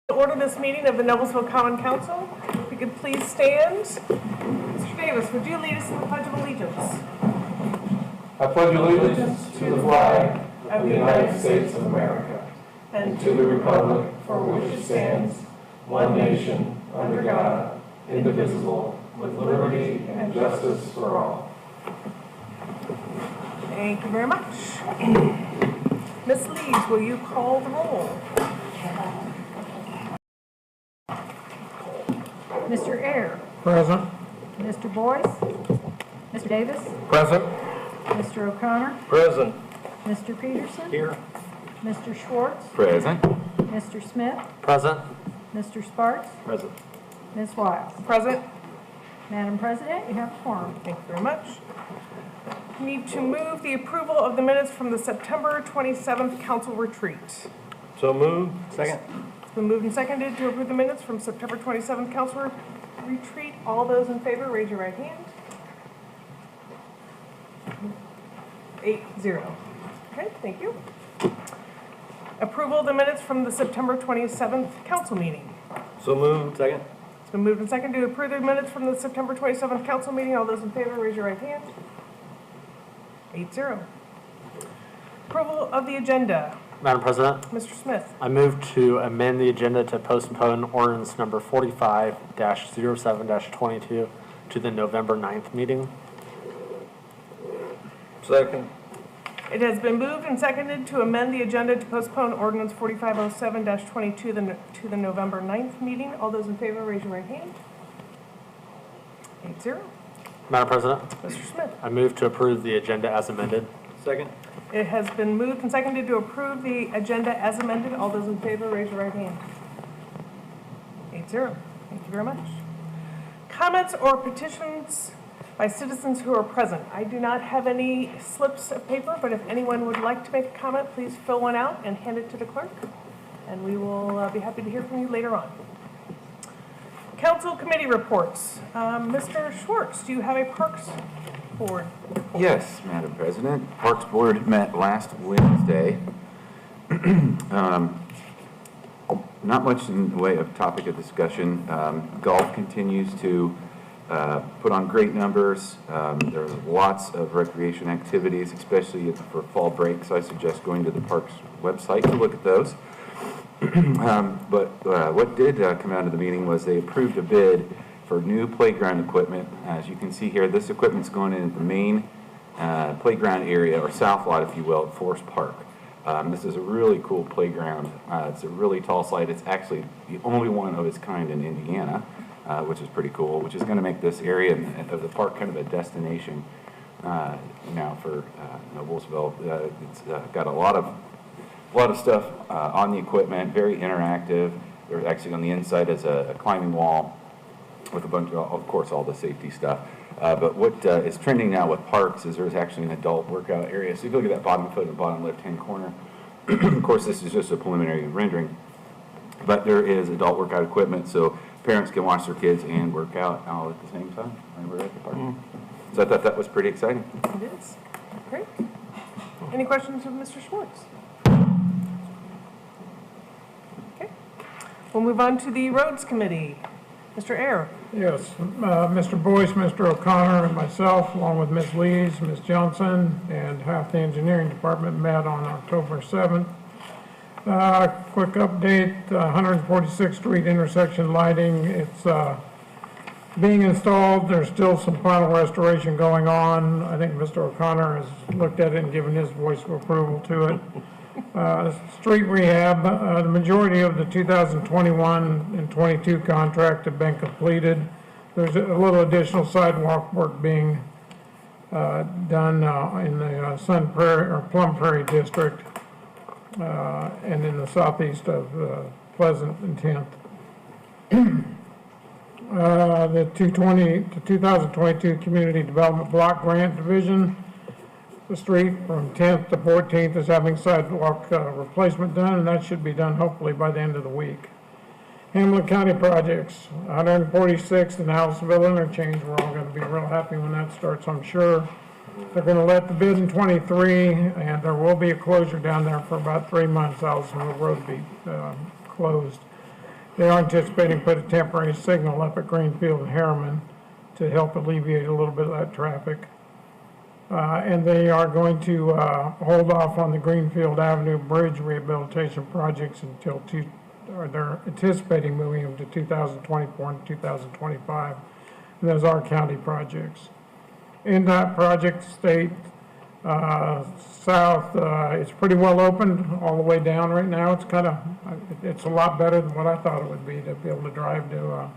Order this meeting of the Noblesville Common Council. If you could please stand. Mr. Davis, would you lead us in the Pledge of Allegiance? I pledge allegiance to the flag of the United States of America and to the republic for which it stands, one nation, under God, indivisible, with liberty and justice for all. Thank you very much. Ms. Lees, will you call the roll? Mr. Ayer. Present. Mr. Boyce. Mr. Davis. Present. Mr. O'Connor. Present. Mr. Peterson. Here. Mr. Schwartz. Present. Mr. Smith. Present. Mr. Sparks. Present. Ms. Wiles. Present. Madam President, you have a quorum. Thank you very much. Need to move the approval of the minutes from the September 27th council retreat. So moved. Second. It's been moved and seconded to approve the minutes from September 27th council retreat. All those in favor, raise your right hand. 8-0. Okay, thank you. Approval of the minutes from the September 27th council meeting. So moved. Second. It's been moved and seconded to approve the minutes from the September 27th council meeting. All those in favor, raise your right hand. 8-0. Approval of the agenda. Madam President, Mr. Smith. I move to amend the agenda to postpone ordinance number 45-07-22 to the November 9th meeting. Second. It has been moved and seconded to amend the agenda to postpone ordinance 4507-22 to the November 9th meeting. All those in favor, raise your right hand. 8-0. Madam President, Mr. Smith. I move to approve the agenda as amended. Second. It has been moved and seconded to approve the agenda as amended. All those in favor, raise your right hand. 8-0. Thank you very much. Comments or petitions by citizens who are present. I do not have any slips of paper, but if anyone would like to make a comment, please fill one out and hand it to the clerk, and we will be happy to hear from you later on. Council committee reports. Mr. Schwartz, do you have a Parks Board report? Yes, Madam President. Parks Board met last Wednesday. Not much in the way of topic of discussion. Golf continues to put on great numbers. There's lots of recreation activities, especially for fall break, so I suggest going to the Parks website to look at those. But what did come out of the meeting was they approved a bid for new playground equipment. As you can see here, this equipment's going in at the main playground area, or south lot, if you will, at Forest Park. This is a really cool playground. It's a really tall slide. It's actually the only one of its kind in Indiana, which is pretty cool, which is going to make this area of the park kind of a destination now for Noblesville. It's got a lot of stuff on the equipment, very interactive. There's actually on the inside is a climbing wall with a bunch of course, all the safety stuff. But what is trending now with parks is there's actually an adult workout area. So if you look at that bottom foot in the bottom left-hand corner, of course, this is just a preliminary rendering, but there is adult workout equipment, so parents can watch their kids and work out all at the same time. And we're at the park. So I thought that was pretty exciting. It is. Great. Any questions of Mr. Schwartz? Okay. We'll move on to the Roads Committee. Mr. Ayer. Yes, Mr. Boyce, Mr. O'Connor, and myself, along with Ms. Lees, Ms. Johnson, and half the engineering department met on October 7th. Quick update, 146th Street intersection lighting. It's being installed. There's still some final restoration going on. I think Mr. O'Connor has looked at it and given his voice of approval to it. Street rehab, the majority of the 2021 and 22 contract have been completed. There's a little additional sidewalk work being done in the Sun Prairie or Plum Prairie district and in the southeast of Pleasant and 10th. The 2022 Community Development Block Grant Division. The street from 10th to 14th is having sidewalk replacement done, and that should be done hopefully by the end of the week. Hamilton County projects, 146th and Noblesville interchange. We're all going to be real happy when that starts, I'm sure. They're going to let the bid in 23, and there will be a closure down there for about 3 months. Allisonville Road be closed. They are anticipating put a temporary signal up at Greenfield and Harriman to help alleviate a little bit of that traffic. And they are going to hold off on the Greenfield Avenue Bridge rehabilitation projects until they're anticipating moving them to 2024 and 2025. And those are county projects. In that project, state south, it's pretty well opened all the way down right now. It's it's a lot better than what I thought it would be to be able to drive to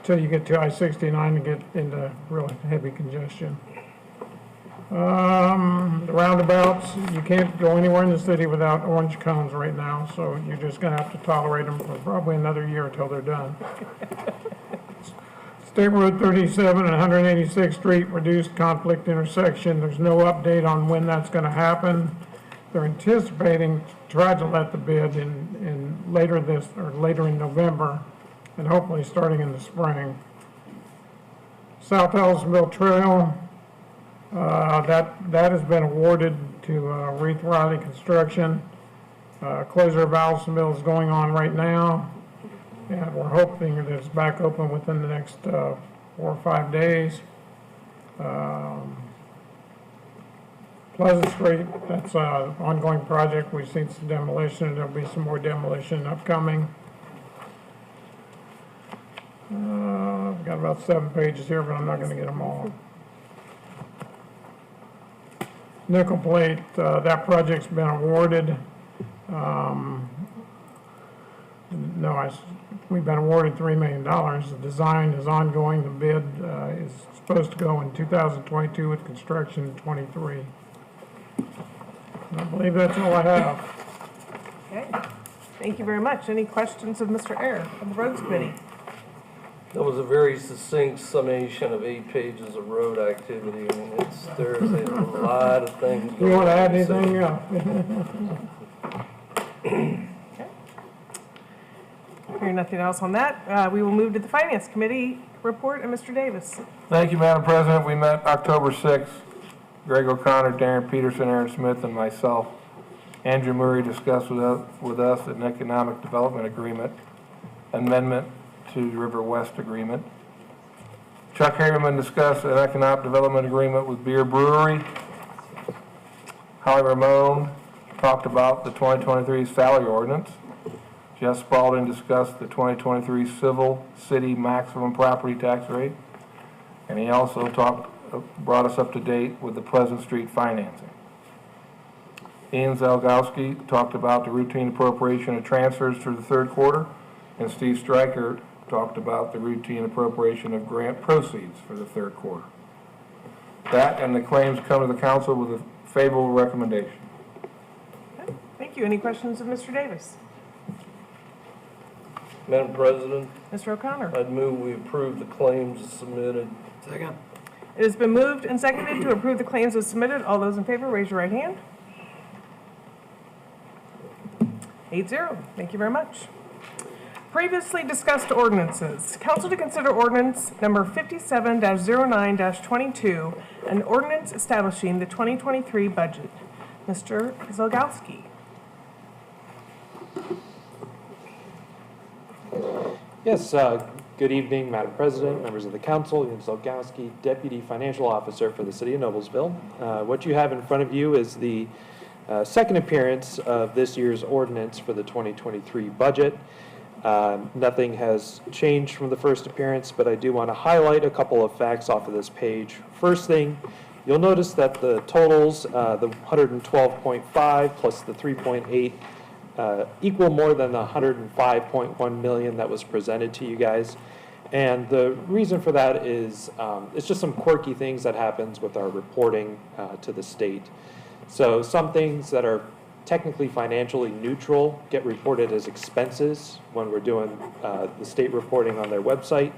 till you get to I-69 and get into really heavy congestion. The roundabouts, you can't go anywhere in the city without orange cones right now, so you're just gonna have to tolerate them for probably another year until they're done. State Road 37 and 186th Street reduced conflict intersection. There's no update on when that's gonna happen. They're anticipating to try to let the bid in later in November, and hopefully starting in the spring. South Ellisonville Trail, that has been awarded to Reith Riley Construction. Closure of Allisonville is going on right now, and we're hoping that it's back open within the next 4 or 5 days. Pleasant Street, that's an ongoing project. We've seen some demolition, and there'll be some more demolition upcoming. I've got about 7 pages here, but I'm not going to get them all. Nickel Plate, that project's been awarded. We've been awarded $3 million. The design is ongoing. The bid is supposed to go in 2022 with construction in 23. I believe that's all I have. Okay, thank you very much. Any questions of Mr. Ayer from the Roads Committee? That was a very succinct summation of 8 pages of road activity. I mean, there's a lot of things. You want to add anything? Okay. Hearing nothing else on that, we will move to the Finance Committee report and Mr. Davis. Thank you, Madam President. We met October 6th. Greg O'Connor, Darren Peterson, Aaron Smith, and myself. Andrew Murray discussed with us an economic development agreement amendment to the River West Agreement. Chuck Harriman discussed an economic development agreement with Beer Brewery. Holly Ramone talked about the 2023 salary ordinance. Jeff Spalding discussed the 2023 civil city maximum property tax rate. And he also brought us up to date with the Pleasant Street financing. Ian Zalgowski talked about the routine appropriation of transfers through the third quarter, and Steve Stryker talked about the routine appropriation of grant proceeds for the third quarter. That and the claims come to the council with a favorable recommendation. Okay. Thank you. Any questions of Mr. Davis? Madam President, Mr. O'Connor? I'd move we approve the claims as submitted. Second. It has been moved and seconded to approve the claims as submitted. All those in favor, raise your right hand. 8-0. Thank you very much. Previously discussed ordinances. Council to consider ordinance number 57-09-22, an ordinance establishing the 2023 budget. Mr. Zalgowski. Yes, good evening, Madam President, members of the council. Ian Zalgowski, Deputy Financial Officer for the City of Noblesville. What you have in front of you is the second appearance of this year's ordinance for the 2023 budget. Nothing has changed from the first appearance, but I do want to highlight a couple of facts off of this page. First thing, you'll notice that the totals, the 112.5 plus the 3.8, equal more than the 105.1 million that was presented to you guys. And the reason for that is it's just some quirky things that happens with our reporting to the state. So some things that are technically financially neutral get reported as expenses when we're doing the state reporting on their website.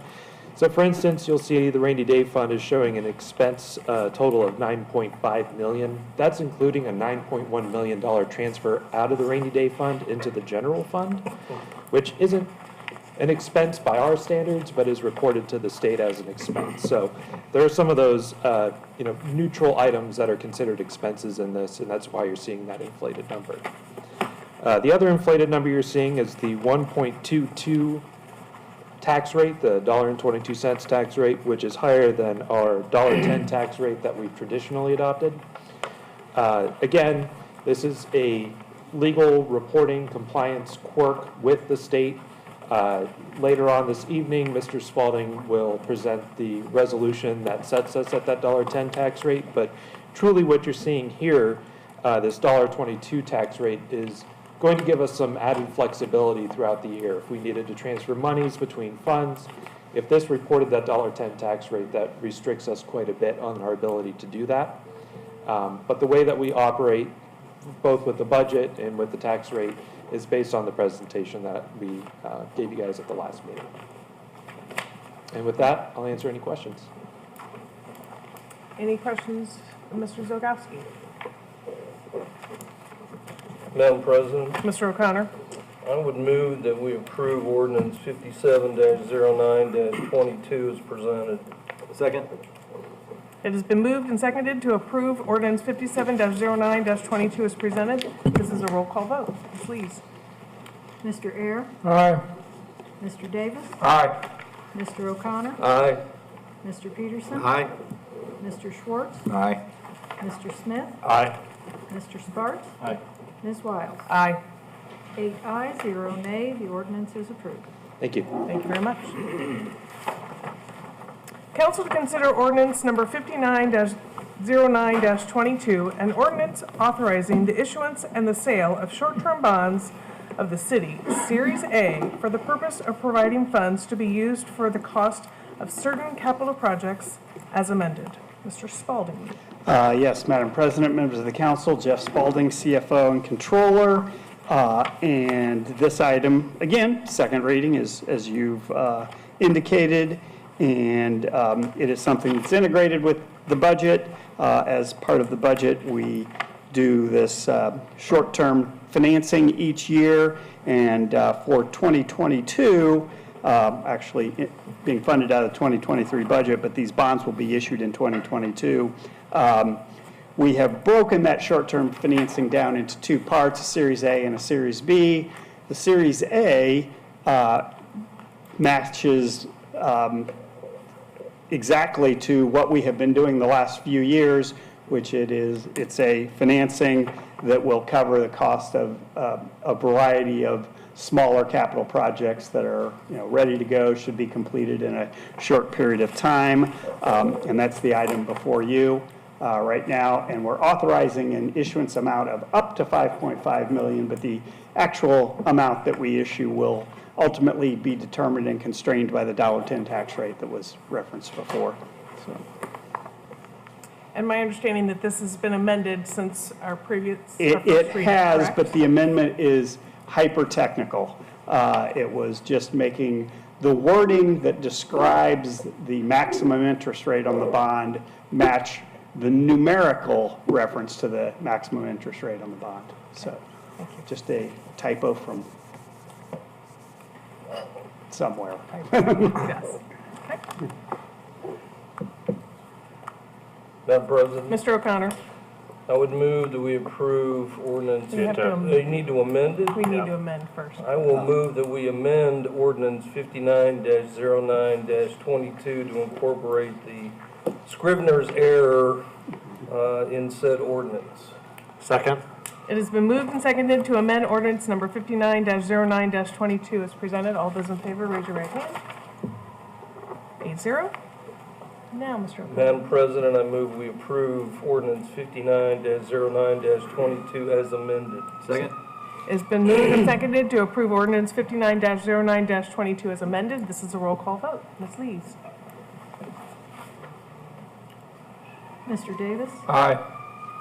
So for instance, you'll see the rainy day fund is showing an expense total of 9.5 million. That's including a $9.1 million transfer out of the rainy day fund into the general fund, which isn't an expense by our standards, but is reported to the state as an expense. So there are some of those neutral items that are considered expenses in this, and that's why you're seeing that inflated number. The other inflated number you're seeing is the 1.22 tax rate, the $1.22 tax rate, which is higher than our $1.10 tax rate that we've traditionally adopted. Again, this is a legal reporting compliance quirk with the state. Later on this evening, Mr. Spalding will present the resolution that sets us at that $1.10 tax rate, but truly what you're seeing here, this $1.22 tax rate, is going to give us some added flexibility throughout the year. If we needed to transfer monies between funds, if this reported that $1.10 tax rate, that restricts us quite a bit on our ability to do that. But the way that we operate, both with the budget and with the tax rate, is based on the presentation that we gave you guys at the last meeting. And with that, I'll answer any questions. Any questions, Mr. Zogowski? Madam President, Mr. O'Connor? I would move that we approve ordinance 57-09-22 as presented. Second. It has been moved and seconded to approve ordinance 57-09-22 as presented. This is a roll call vote. Please. Mr. Ayers, Aye. Mr. Davis, Aye. Mr. O'Connor, Aye. Mr. Peterson, Aye. Mr. Schwartz, Aye. Mr. Smith, Aye. Mr. Sparks, Aye. Ms. Wiles. Aye. 8 ayes, 0 nay, the ordinance is approved. Thank you. Thank you very much. Council to consider ordinance number 59-09-22, an ordinance authorizing the issuance and the sale of short-term bonds of the city, Series A, for the purpose of providing funds to be used for the cost of certain capital projects as amended. Mr. Spalding. Yes, Madam President, members of the council, Jeff Spalding, CFO and Controller. And this item, again, second reading, as you've indicated, and it is something that's integrated with the budget. As part of the budget, we do this short-term financing each year, and for 2022, actually being funded out of the 2023 budget, but these bonds will be issued in 2022. We have broken that short-term financing down into two parts, a Series A and a Series B. The Series A matches exactly to what we have been doing the last few years, which it's a financing that will cover the cost of a variety of smaller capital projects that are ready to go, should be completed in a short period of time, and that's the item before you right now. And we're authorizing an issuance amount of up to $5.5 million, but the actual amount that we issue will ultimately be determined and constrained by the $1.10 tax rate that was referenced before. So. And my understanding that this has been amended since our previous. It has, correct? But the amendment is hyper-technical. It was just making the wording that describes the maximum interest rate on the bond match the numerical reference to the maximum interest rate on the bond. So just a typo from somewhere. Yes. Okay. Madam President, Mr. O'Connor, I would move that we approve ordinance. You have to You need to amend it? we need to amend first. I will move that we amend ordinance 59-09-22 to incorporate the Scrivener's error in said ordinance. Second. It has been moved and seconded to amend ordinance number 59-09-22 as presented. All those in favor, raise your right hand. 8-0. Now, Mr. O'Connor. Madam President, I move we approve ordinance 59-09-22 as amended. Second. It's been moved and seconded to approve ordinance 59-09-22 as amended. This is a roll call vote. Ms. Lees. Mr. Davis, Aye.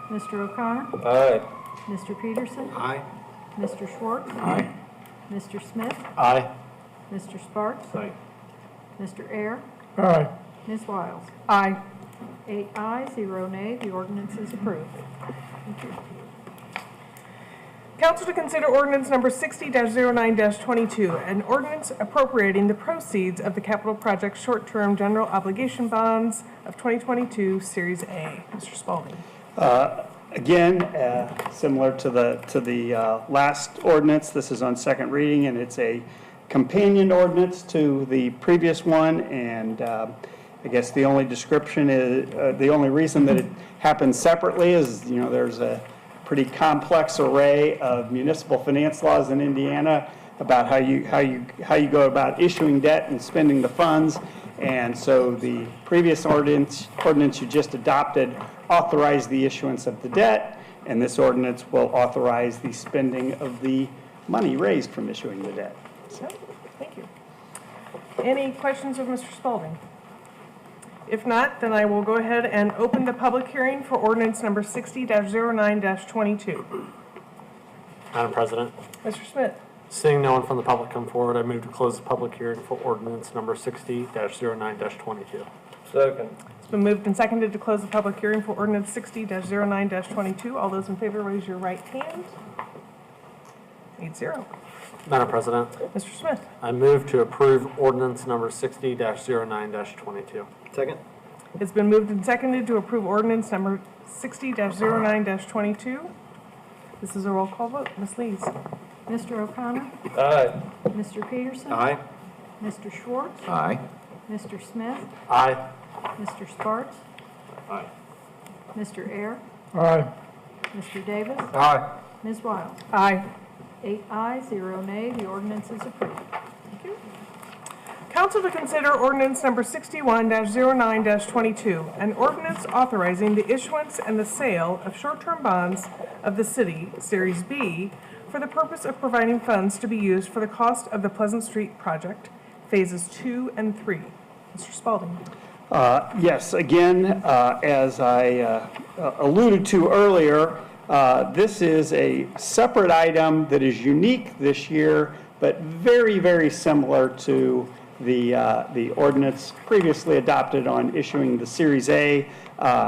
Mr. O'Connor, Aye. Mr. Peterson, Aye. Mr. Schwartz, Aye. Mr. Smith, Aye. Mr. Sparks, Aye. Mr. Ayers, Aye. Ms. Wiles. Aye. 8 ayes, 0 nay, the ordinance is approved. Council to consider ordinance number 60-09-22, an ordinance appropriating the proceeds of the capital project short-term general obligation bonds of 2022 Series A. Mr. Spalding. Again, similar to the last ordinance, this is on second reading, and it's a companion ordinance to the previous one, and I guess the only description is, the only reason that it happens separately is, you know, there's a pretty complex array of municipal finance laws in Indiana about how you go about issuing debt and spending the funds. And so the previous ordinance you just adopted authorized the issuance of the debt, and this ordinance will authorize the spending of the money raised from issuing the debt. So, thank you. Any questions of Mr. Spalding? If not, then I will go ahead and open the public hearing for ordinance number 60-09-22. Madam President, Mr. Smith, seeing no one from the public come forward, I move to close the public hearing for ordinance number 60-09-22. Second. it's been moved and seconded to close the public hearing for ordinance 60-09-22. All those in favor, raise your right hand. 8-0. Madam President, Mr. Smith, I move to approve ordinance number 60-09-22. Second. it's been moved and seconded to approve ordinance number 60-09-22. This is a roll call vote. Ms. Lees. Mr. O'Connor? Aye. Mr. Peterson? Aye. Mr. Schwartz? Aye. Mr. Smith? Aye. Mr. Sparks? Aye. Mr. Air? Aye. Mr. Davis? Aye. Ms. Wiles? Aye. 8 ayes, 0 nay, the ordinance is approved. Council to consider ordinance number 61-09-22, an ordinance authorizing the issuance and the sale of short-term bonds of the city, Series B, for the purpose of providing funds to be used for the cost of the Pleasant Street project, phases 2 and 3. Mr. Spalding. Yes, again, as I alluded to earlier, this is a separate item that is unique this year, but very, very similar to the ordinance previously adopted on issuing the Series A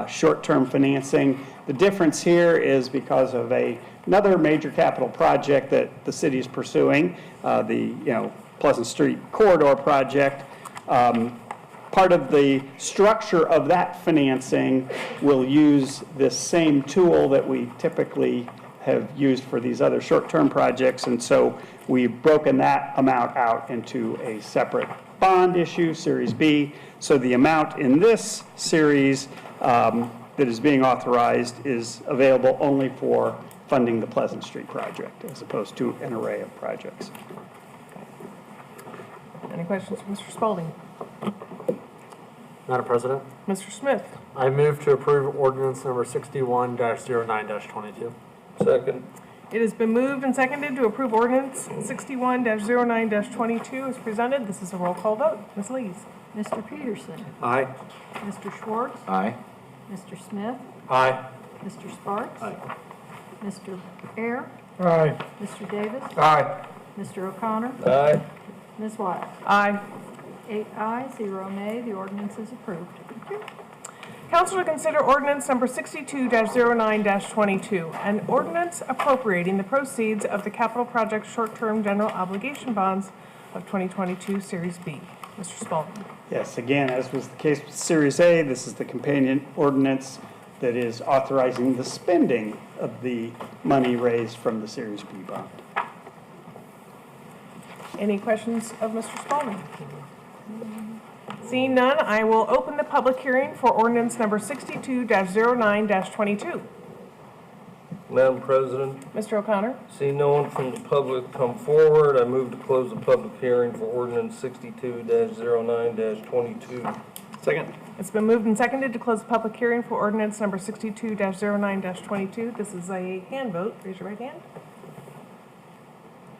short-term financing. The difference here is because of another major capital project that the city is pursuing, the Pleasant Street Corridor project. Part of the structure of that financing will use this same tool that we typically have used for these other short-term projects, and so we've broken that amount out into a separate bond issue, Series B. So the amount in this series that is being authorized is available only for funding the Pleasant Street project, as opposed to an array of projects. Any questions for Mr. Spalding? Madam President, Mr. Smith. I move to approve ordinance number 61-09-22. Second. It has been moved and seconded to approve ordinance 61-09-22 as presented. This is a roll call vote. Ms. Lees. Mr. Peterson? Aye. Mr. Schwartz? Aye. Mr. Smith? Aye. Mr. Sparks? Aye. Mr. Air? Aye. Mr. Davis? Aye. Mr. O'Connor? Aye. Ms. Wiles? Aye. 8 ayes, 0 nay, the ordinance is approved. Council to consider ordinance number 62-09-22, an ordinance appropriating the proceeds of the capital project short-term general obligation bonds of 2022 Series B. Mr. Spalding. Yes, again, as was the case with Series A, this is the companion ordinance that is authorizing the spending of the money raised from the Series B bond. Any questions of Mr. Spalding? Seeing none, I will open the public hearing for ordinance number 62-09-22. Madam President, Mr. O'Connor. seeing no one from the public come forward, I move to close the public hearing for ordinance 62-09-22. Second. It's been moved and seconded to close the public hearing for ordinance number 62-09-22. This is a hand vote. Raise your right hand.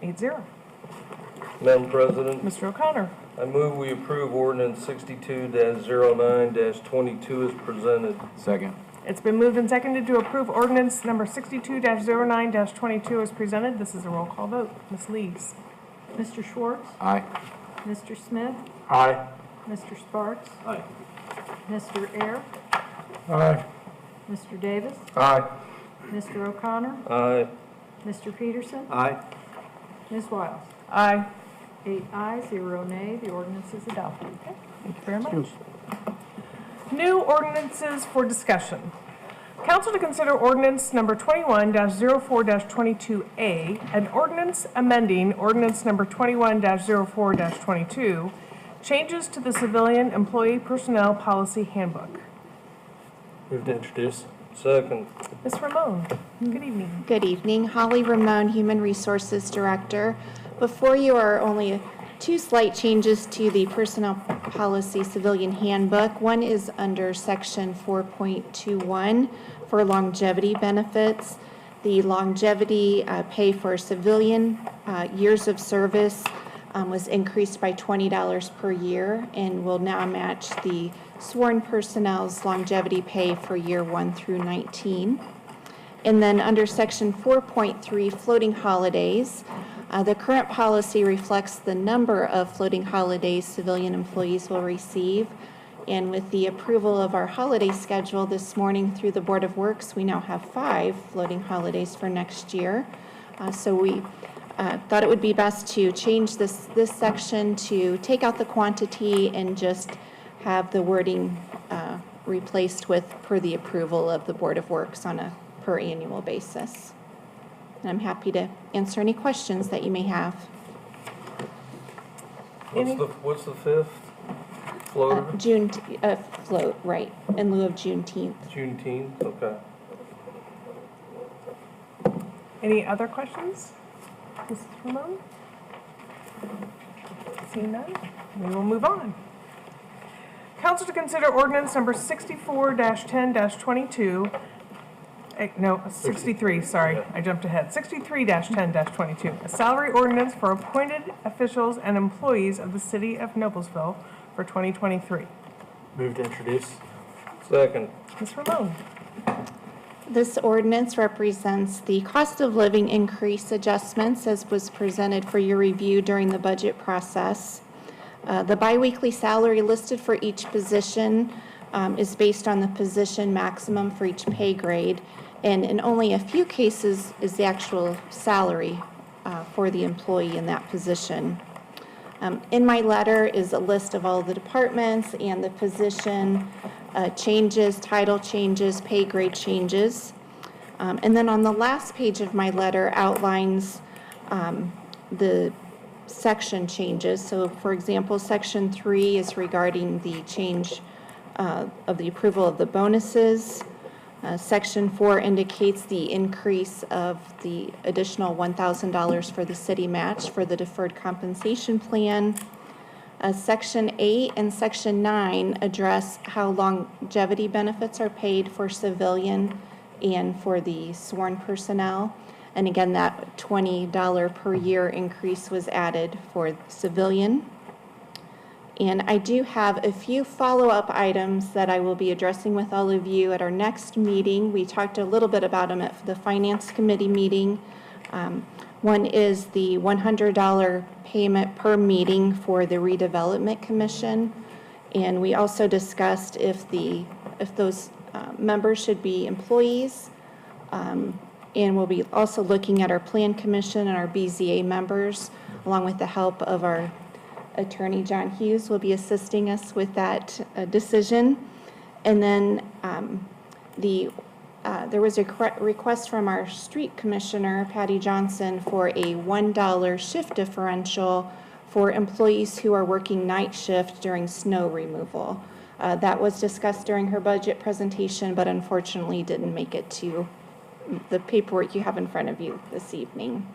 8-0. Madam President, Mr. O'Connor. I move we approve ordinance 62-09-22 as presented. Second. It's been moved and seconded to approve ordinance number 62-09-22 as presented. This is a roll call vote. Ms. Lees. Mr. Schwartz? Aye. Mr. Smith? Aye. Mr. Sparks? Aye. Mr. Air? Aye. Mr. Davis? Aye. Mr. O'Connor? Aye. Mr. Peterson? Aye. Ms. Wiles? Aye. 8 ayes, 0 nay, the ordinance is adopted. Thank you very much. New ordinances for discussion. Council to consider ordinance number 21-04-22A, an ordinance amending ordinance number 21-04-22, changes to the civilian employee personnel policy handbook. Move to introduce. Second. Ms. Ramon, good evening. Good evening. Holly Ramon, Human Resources Director. Before you are only two slight changes to the Personnel Policy Civilian Handbook. One is under Section 4.21 for longevity benefits. The longevity pay for civilian years of service was increased by $20 per year and will now match the sworn personnel's longevity pay for year 1 through 19. And then under Section 4.3, floating holidays, the current policy reflects the number of floating holidays civilian employees will receive. And with the approval of our holiday schedule this morning through the Board of Works, we now have 5 floating holidays for next year. So we thought it would be best to change this section to take out the quantity and just have the wording replaced with per the approval of the Board of Works on a per annual basis. And I'm happy to answer any questions that you may have. What's the 5th? Floater? Float, right, in lieu of Juneteenth. Juneteenth, okay. Any other questions? Mrs. Ramon? Seeing none, we will move on. Council to consider ordinance number 64-10-22. No, 63, sorry, I jumped ahead. 63-10-22, a salary ordinance for appointed officials and employees of the city of Noblesville for 2023. Move to introduce. Second. Ms. Ramon? This ordinance represents the cost of living increase adjustments as was presented for your review during the budget process. The biweekly salary listed for each position is based on the position maximum for each pay grade, and in only a few cases is the actual salary for the employee in that position. In my letter is a list of all the departments and the position changes, title changes, pay grade changes. And then on the last page of my letter outlines the section changes. So for example, section 3 is regarding the change of the approval of the bonuses. Section 4 indicates the increase of the additional $1,000 for the city match for the deferred compensation plan. Section 8 and Section 9 address how longevity benefits are paid for civilian and for the sworn personnel. And again, that $20 per year increase was added for civilian. And I do have a few follow-up items that I will be addressing with all of you at our next meeting. We talked a little bit about them at the Finance Committee meeting. One is the $100 payment per meeting for the Redevelopment Commission. And we also discussed if those members should be employees. And we'll be also looking at our Plan Commission and our BZA members, along with the help of our Attorney John Hughes will be assisting us with that decision. And then there was a request from our Street Commissioner, Patty Johnson, for a $1 shift differential for employees who are working night shift during snow removal. That was discussed during her budget presentation, but unfortunately didn't make it to the paperwork you have in front of you this evening.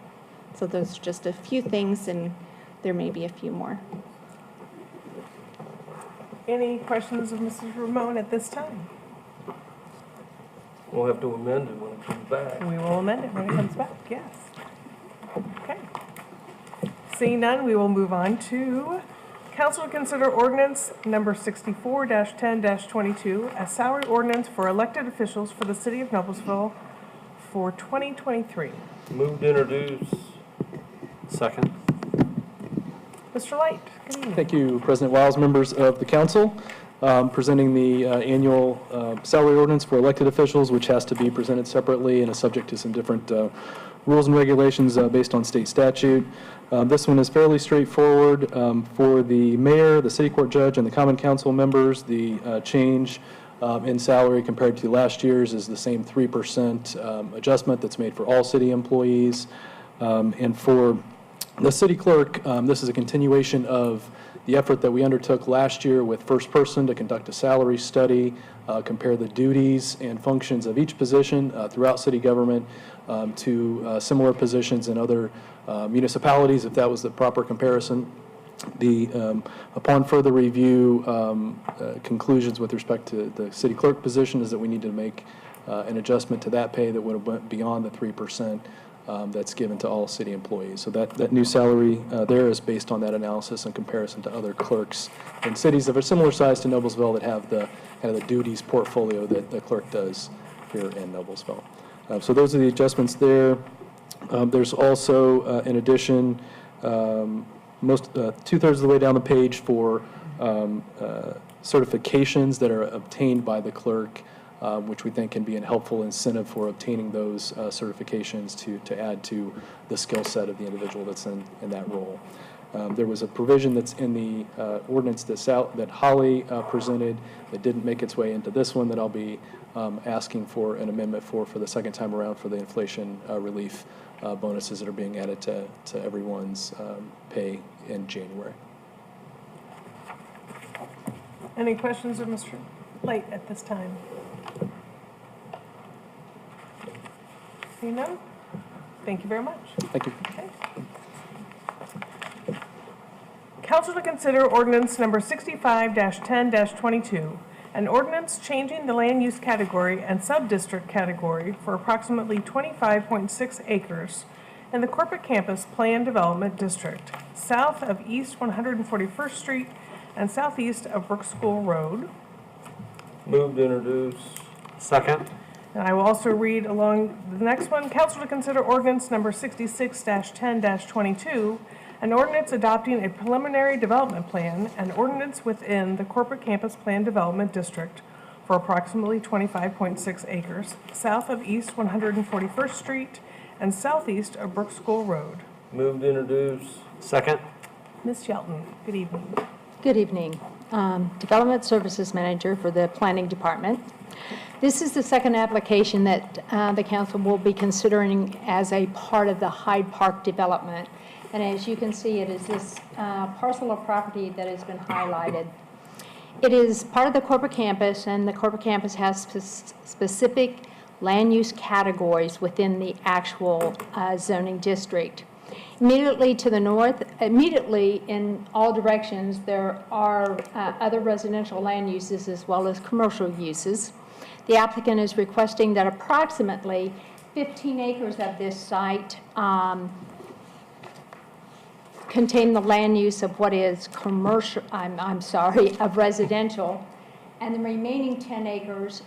So those are just a few things, and there may be a few more. Any questions of Mrs. Ramon at this time? We'll have to amend it when it comes back. We will amend it when it comes back, yes. Okay. Seeing none, we will move on to council to consider ordinance number 64-10-22, a salary ordinance for elected officials for the city of Noblesville for 2023. Move to introduce. Second. Mr. Light, good evening. Thank you, President Wiles, members of the council. Presenting the annual salary ordinance for elected officials, which has to be presented separately and is subject to some different rules and regulations based on state statute. This one is fairly straightforward. For the mayor, the city court judge, and the common council members, the change in salary compared to last year's is the same 3% adjustment that's made for all city employees. And for the city clerk, this is a continuation of the effort that we undertook last year with First Person to conduct a salary study, compare the duties and functions of each position throughout city government to similar positions in other municipalities, if that was the proper comparison. Upon further review, conclusions with respect to the city clerk position is that we need to make an adjustment to that pay that would have went beyond the 3% that's given to all city employees. So that new salary there is based on that analysis in comparison to other clerks in cities of a similar size to Noblesville that have the kind of the duties portfolio that the clerk does here in Noblesville. So those are the adjustments there. There's also, in addition, two-thirds of the way down the page for certifications that are obtained by the clerk, which we think can be a helpful incentive for obtaining those certifications to add to the skill set of the individual that's in that role. There was a provision that's in the ordinance that Holly presented that didn't make its way into this one that I'll be asking for an amendment for the second time around for the inflation relief bonuses that are being added to everyone's pay in January. Any questions of Mr. Light at this time? Seeing none? Thank you very much. Thank you. Okay. Council to consider ordinance number 65-10-22, an ordinance changing the land use category and sub-district category for approximately 25.6 acres in the corporate campus plan development district, south of East 141st Street and southeast of Brook School Road. Move to introduce. Second. And I will also read along the next one. Council to consider ordinance number 66-10-22, an ordinance adopting a preliminary development plan, an ordinance within the corporate campus plan development district for approximately 25.6 acres, south of East 141st Street and southeast of Brook School Road. Move to introduce. Second. Ms. Shelton, good evening. Good evening. Development Services Manager for the Planning Department. This is the second application that the council will be considering as a part of the Hyde Park development. And as you can see, it is this parcel of property that has been highlighted. It is part of the corporate campus, and the corporate campus has specific land use categories within the actual zoning district. Immediately to the north, immediately in all directions, there are other residential land uses as well as commercial uses. The applicant is requesting that approximately 15 acres of this site contain the land use of what is commercial, of residential, and the remaining 10 acres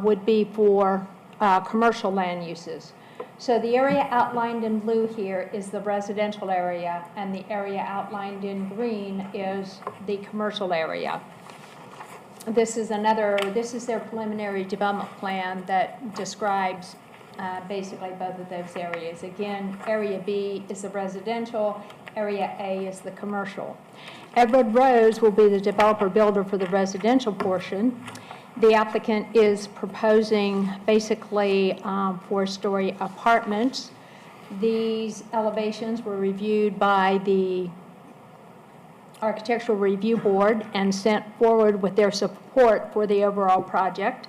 would be for commercial land uses. So the area outlined in blue here is the residential area, and the area outlined in green is the commercial area. This is their preliminary development plan that describes basically both of those areas. Again, Area B is the residential, Area A is the commercial. Edward Rose will be the developer builder for the residential portion. The applicant is proposing basically 4-story apartments. These elevations were reviewed by the Architectural Review Board and sent forward with their support for the overall project.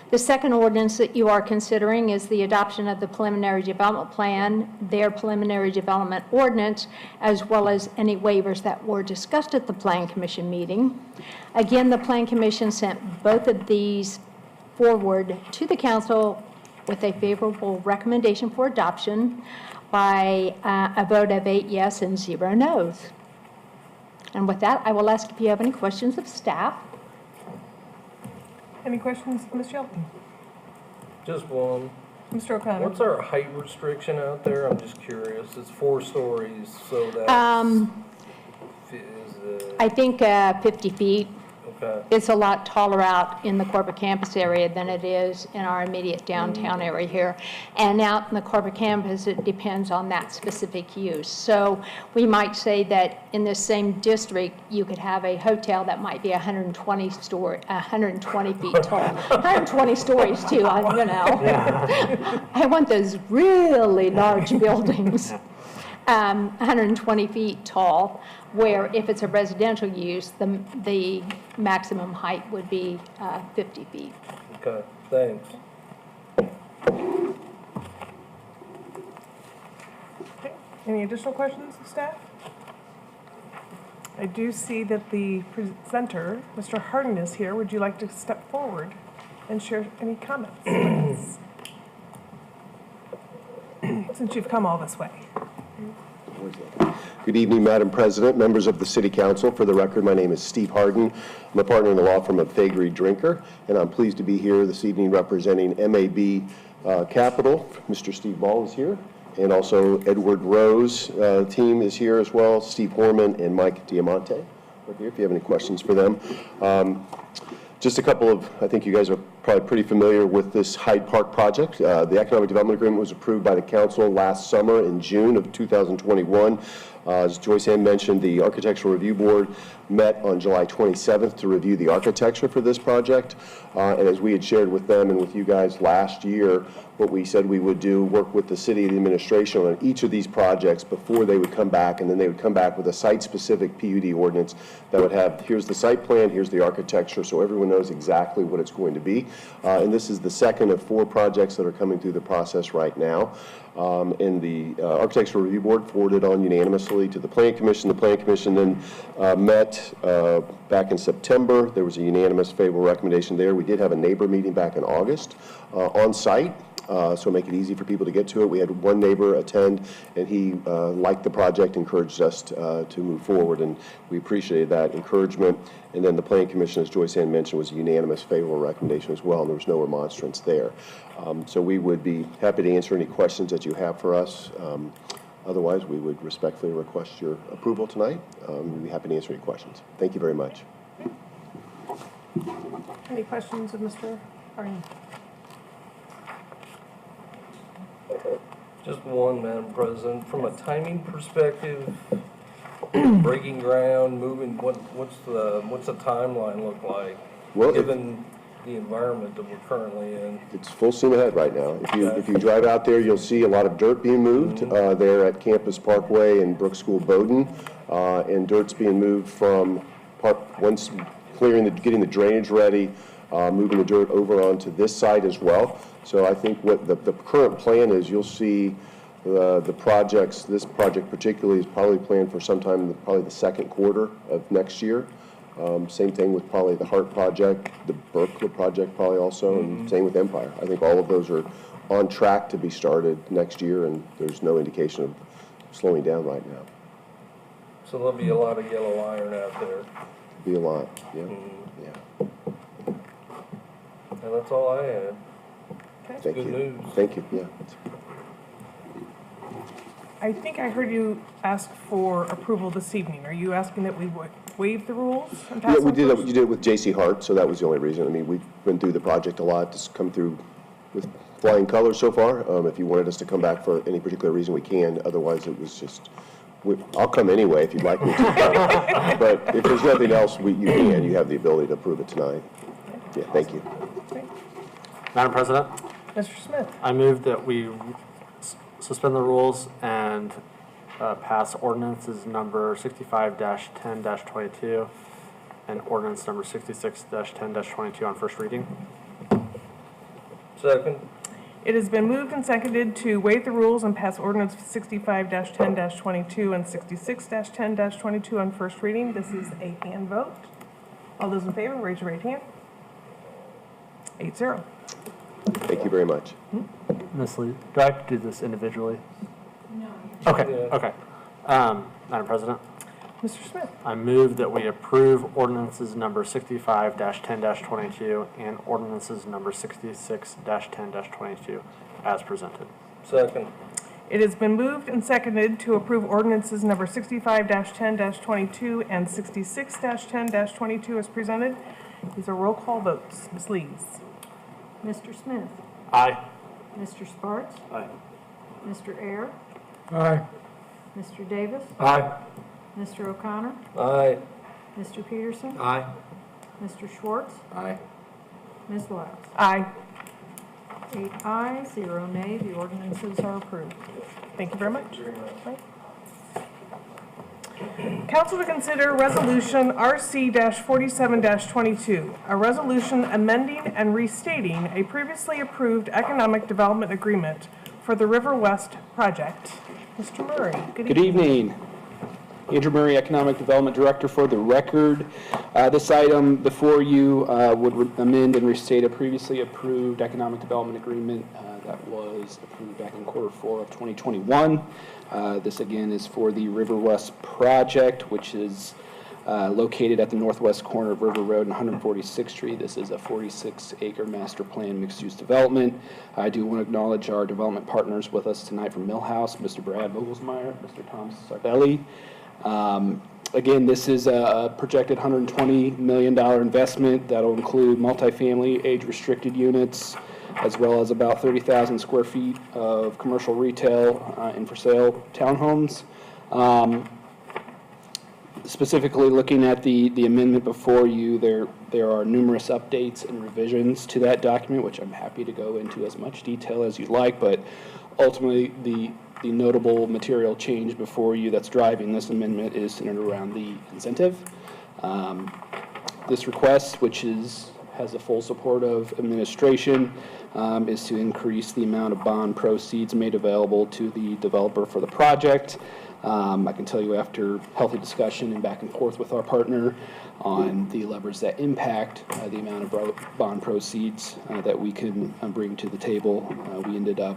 The second ordinance that you are considering is the adoption of the preliminary development plan, their preliminary development ordinance, as well as any waivers that were discussed at the Plan Commission meeting. Again, the Plan Commission sent both of these forward to the council with a favorable recommendation for adoption by a vote of 8 yes and 0 no's. And with that, I will ask if you have any questions of staff. Any questions, Ms. Shelton? Just one. Mr. O'Connor? What's our height restriction out there? I'm just curious. It's 4 stories, so that's... I think 50 feet. Okay. It's a lot taller out in the corporate campus area than it is in our immediate downtown area here. And out in the corporate campus, it depends on that specific use. So we might say that in this same district, you could have a hotel that might be 120 feet tall. 120 stories too, I want those really large buildings. 120 feet tall, where if it's a residential use, the maximum height would be 50 feet. Okay, thanks. Okay. Any additional questions of staff? I do see that the presenter, Mr. Harden, is here. Would you like to step forward and share any comments? Since you've come all this way. Good evening, Madam President, members of the City Council. For the record, my name is Steve Harden. I'm a partner in the law firm of Fagery Drinker, and I'm pleased to be here this evening representing MAB Capital. Mr. Steve Ball is here, and also Edward Rose team is here as well, Steve Horman and Mike Diamante are here if you have any questions for them. Just a couple of, I think you guys are probably pretty familiar with this Hyde Park project. The Economic Development Agreement was approved by the Council last summer in June of 2021. As Joyce Ann mentioned, the Architectural Review Board met on July 27th to review the architecture for this project. And as we had shared with them and with you guys last year, what we said we would do, work with the city and the administration on each of these projects before they would come back, and then they would come back with a site-specific PUD ordinance that would have, here's the site plan, here's the architecture, so everyone knows exactly what it's going to be. And this is the second of 4 projects that are coming through the process right now. And the Architectural Review Board forwarded on unanimously to the Planning Commission. The Planning Commission then met back in September. There was a unanimous favorable recommendation there. We did have a neighbor meeting back in August on site. So make it easy for people to get to it. We had one neighbor attend, and he liked the project, encouraged us to move forward, and we appreciated that encouragement. And then the Planning Commission, as Joyce Ann mentioned, was a unanimous favorable recommendation as well, and there was no remonstrance there. So we would be happy to answer any questions that you have for us. Otherwise, we would respectfully request your approval tonight. We'd be happy to answer any questions. Thank you very much. Any questions of Mr. Harden? Just one, Madam President. From a timing perspective, breaking ground, moving, what's the timeline look like? Well, given the environment that we're currently in? It's full steam ahead right now. If you drive out there, you'll see a lot of dirt being moved there at Campus Parkway and Brook School Bowdoin, and dirt's being moved from once getting the drainage ready, moving the dirt over onto this side as well. So I think what the current plan is, you'll see the projects, this project particularly is probably planned for sometime probably the second quarter of next year. Same thing with probably the Hart project, the Berkeley project probably also, and same with Empire. I think all of those are on track to be started next year, and there's no indication of slowing down right now. So there'll be a lot of yellow iron out there. Be a lot, yeah. Yeah. And that's all I had. Thank Good you. news. Thank you, yeah. I think I heard you ask for approval this evening. Are you asking that we waive the rules and pass Yeah, them we did. first? You did it with J.C. Hart, so that was the only reason. I mean, we've been through the project a lot. It's come through with flying colors so far. If you wanted us to come back for any particular reason, we can. Otherwise, it was just, I'll come anyway if you'd like me to. But if there's nothing else, you can. You have the ability to approve it tonight. Yeah, thank you. Madam President, Mr. Smith, I move that we suspend the rules and pass ordinances number 65-10-22 and ordinance number 66-10-22 on first reading. Second. it has been moved and seconded to waive the rules and pass ordinance 65-10-22 and 66-10-22 on first reading. This is a hand vote. All those in favor, raise your right hand. 8-0. Thank you very much. Ms. Lee, do I have to do this individually? No. Okay, okay. Madam President, Mr. Smith, I move that we approve ordinances number 65-10-22 and ordinances number 66-10-22 as presented. Second. It has been moved and seconded to approve ordinances number 65-10-22 and 66-10-22 as presented. These are roll call votes. Ms. Lees. Mr. Smith? Aye. Mr. Sparks? Aye. Mr. Ayers? Aye. Mr. Davis? Aye. Mr. O'Connor? Aye. Mr. Peterson? Aye. Mr. Schwartz? Aye. Ms. Lyles? Aye. 8 ayes, 0 nay. The ordinances are approved. Thank you very much. Right. Council to consider Resolution RC-47-22, a resolution amending and restating a previously approved economic development agreement for the River West project. Mr. Murray, Good evening. Andrew Murray, Economic Development Director for the record. This item before you would amend and restate a previously approved economic development agreement that was approved back in Q4 of 2021. This again is for the River West project, which is located at the northwest corner of River Road and 146th Street. This is a 46-acre master plan mixed-use development. I do want to acknowledge our development partners with us tonight from Millhouse, Mr. Brad Vogelsmeyer, Mr. Tom Sardelli. Again, this is a projected $120 million investment that will include multifamily age-restricted units, as well as about 30,000 square feet of commercial retail and for sale townhomes. Specifically looking at the amendment before you, there are numerous updates and revisions to that document, which I'm happy to go into as much detail as you'd like, but ultimately the notable material change before you that's driving this amendment is centered around the incentive. This request, which has the full support of administration, is to increase the amount of bond proceeds made available to the developer for the project. I can tell you after healthy discussion and back and forth with our partner on the levers that impact the amount of bond proceeds that we can bring to the table, we ended up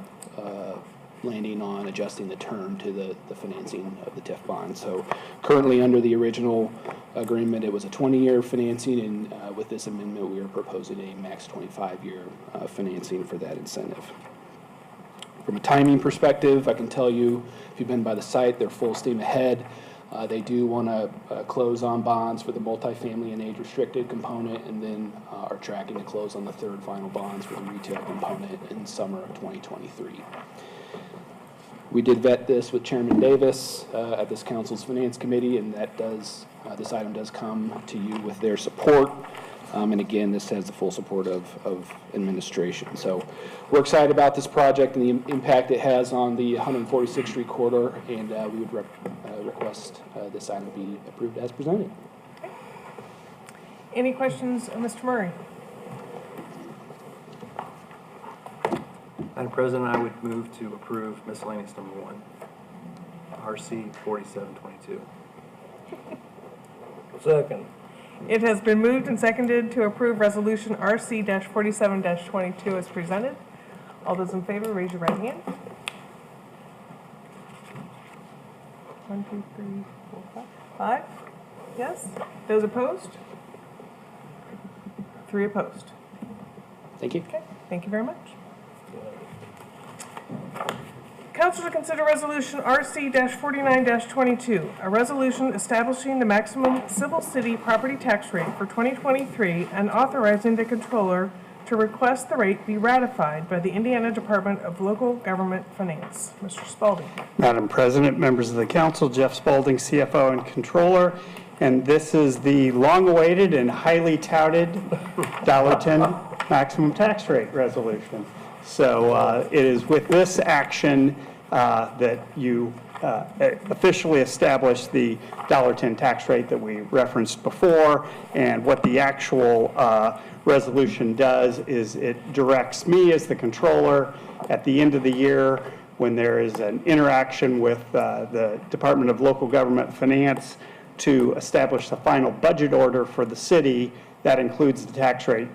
landing on adjusting the term to the financing of the TIF bond. So currently under the original agreement, it was a 20-year financing, and with this amendment, we are proposing a max 25-year financing for that incentive. From a timing perspective, I can tell you, if you've been by the site, they're full steam ahead. They do want to close on bonds for the multifamily and age-restricted component, and then are tracking to close on the third final bonds for the retail component in summer of 2023. We did vet this with Chairman Davis at this council's finance committee, and that this item does come to you with their support. And again, this has the full support of administration. So we're excited about this project and the impact it has on the 146th Street corridor, and we would request this item be approved as presented. Okay. Any questions of Mr. Murray? Madam President, I would move to approve miscellaneous number 1, RC 4722. Second. It has been moved and seconded to approve Resolution RC-47-22 as presented. All those in favor, raise your right hand. 1, 2, 3, 4, 5. 5? Yes? Those opposed? 3 opposed. Thank you. Okay, thank you very much. Council to consider Resolution RC-49-22, a resolution establishing the maximum civil city property tax rate for 2023 and authorizing the controller to request the rate be ratified by the Indiana Department of Local Government Finance. Mr. Spalding. Madam President, members of the council, Jeff Spalding, CFO and Controller, and this is the long-awaited and highly touted $1.10 maximum tax rate resolution. So it is with this action that you officially establish the $1.10 tax rate that we referenced before. And what the actual resolution does is it directs me as the controller at the end of the year when there is an interaction with the Department of Local Government Finance to establish the final budget order for the city that includes the tax rate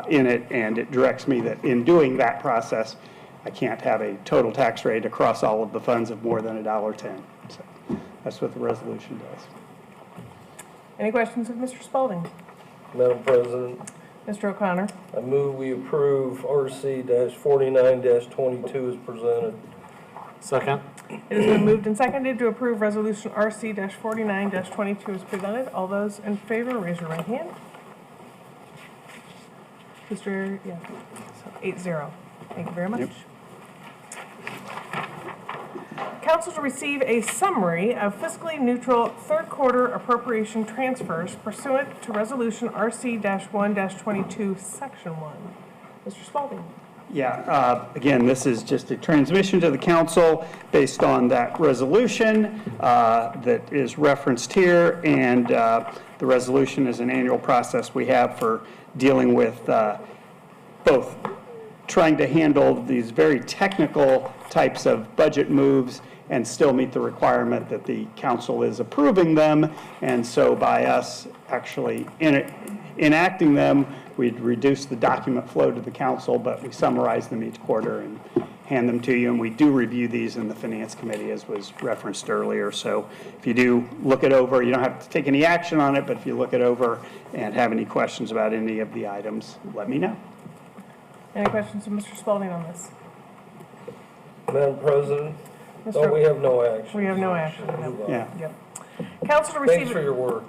in it, and it directs me that in doing that process, I can't have a total tax rate across all of the funds of more than $1.10. So that's what the resolution does. Any questions of Mr. Spalding? Madam President, Mr. O'Connor. I move we approve RC-49-22 as presented. Second. It has been moved and seconded to approve Resolution RC-49-22 as presented. All those in favor, raise your right hand. Mr. Yeah, so 8-0. Thank you very much. Council to receive a summary of fiscally neutral third quarter appropriation transfers pursuant to Resolution RC-1-22, Section 1. Mr. Spalding. Yeah, again, this is just a transmission to the council based on that resolution that is referenced here, and the resolution is an annual process we have for dealing with both trying to handle these very technical types of budget moves and still meet the requirement that the council is approving them. And so by us actually enacting them, we'd reduce the document flow to the council, but we summarize them each quarter and hand them to you. And we do review these in the Finance Committee, as was referenced earlier. So if you do look it over, you don't have to take any action on it, but if you look it over and have any questions about any of the items, let me know. Any questions of Mr. Spalding on this? Madam President, no, we have no action. We have no action. Yeah. Yep. Council to receive. Thanks for your work.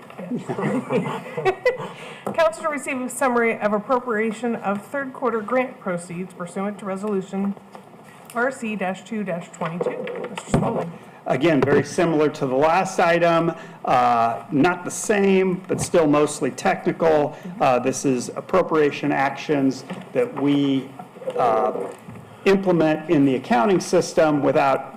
Council to receive a summary of appropriation of third quarter grant proceeds pursuant to Resolution RC-2-22. Mr. Spalding. Again, very similar to the last item, not the same, but still mostly technical. This is appropriation actions that we implement in the accounting system without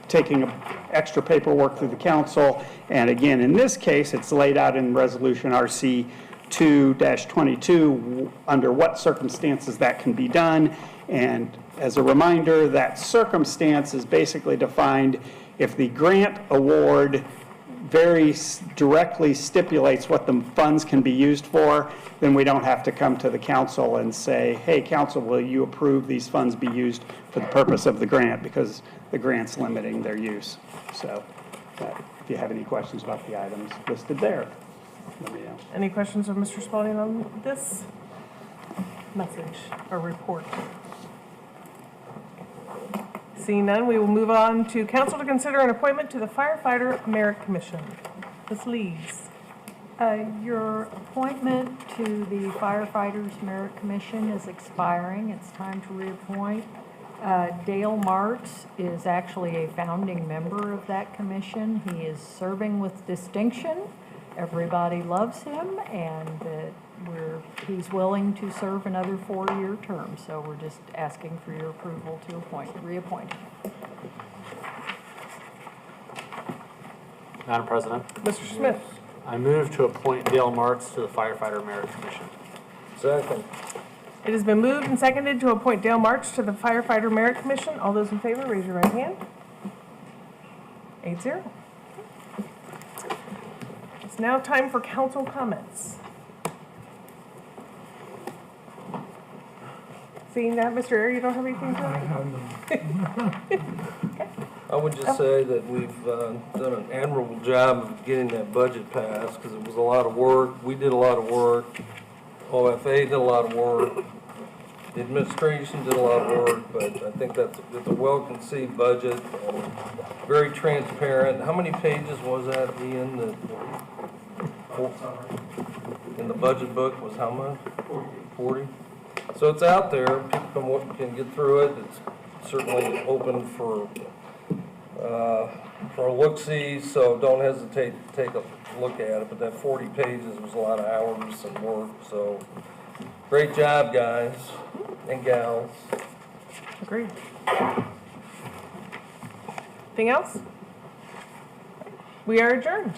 taking extra paperwork through the council. And again, in this case, it's laid out in Resolution RC-2-22 under what circumstances that can be done. And as a reminder, that circumstance is basically defined if the grant award very directly stipulates what the funds can be used for, then we don't have to come to the council and say, hey, council, will you approve these funds be used for the purpose of the grant, because the grant's limiting their use. So if you have any questions about the items listed there, let me know. Any questions of Mr. Spalding on this message or report? Seeing none, we will move on to council to consider an appointment to the Firefighter Merit Commission. Ms. Lees. Your appointment to the Firefighters Merit Commission is expiring. It's time to reappoint. Dale Martz is actually a founding member of that commission. He is serving with distinction. Everybody loves him, and he's willing to serve another 4-year term. So we're just asking for your approval to reappoint him. Madam President, Mr. Smith. I move to appoint Dale Martz to the Firefighter Merit Commission. Second. It has been moved and seconded to appoint Dale Martz to the Firefighter Merit Commission. All those in favor, raise your right hand. 8-0. It's now time for council comments. Seeing that, Mr. Ayer, you don't have anything to say? I would just say that we've done an admirable job of getting that budget passed, because it was a lot of work. We did a lot of work. OFA did a lot of work. The administration did a lot of work, but I think it's a well-conceived budget, very transparent. How many pages was that, Ian? In the budget book was how much? 40. So it's out there. People can get through it. It's certainly open for a look-see, so don't hesitate to take a look at it. But that 40 pages was a lot of hours and work, so great job, guys and gals. Agreed. Anything else? We are adjourned.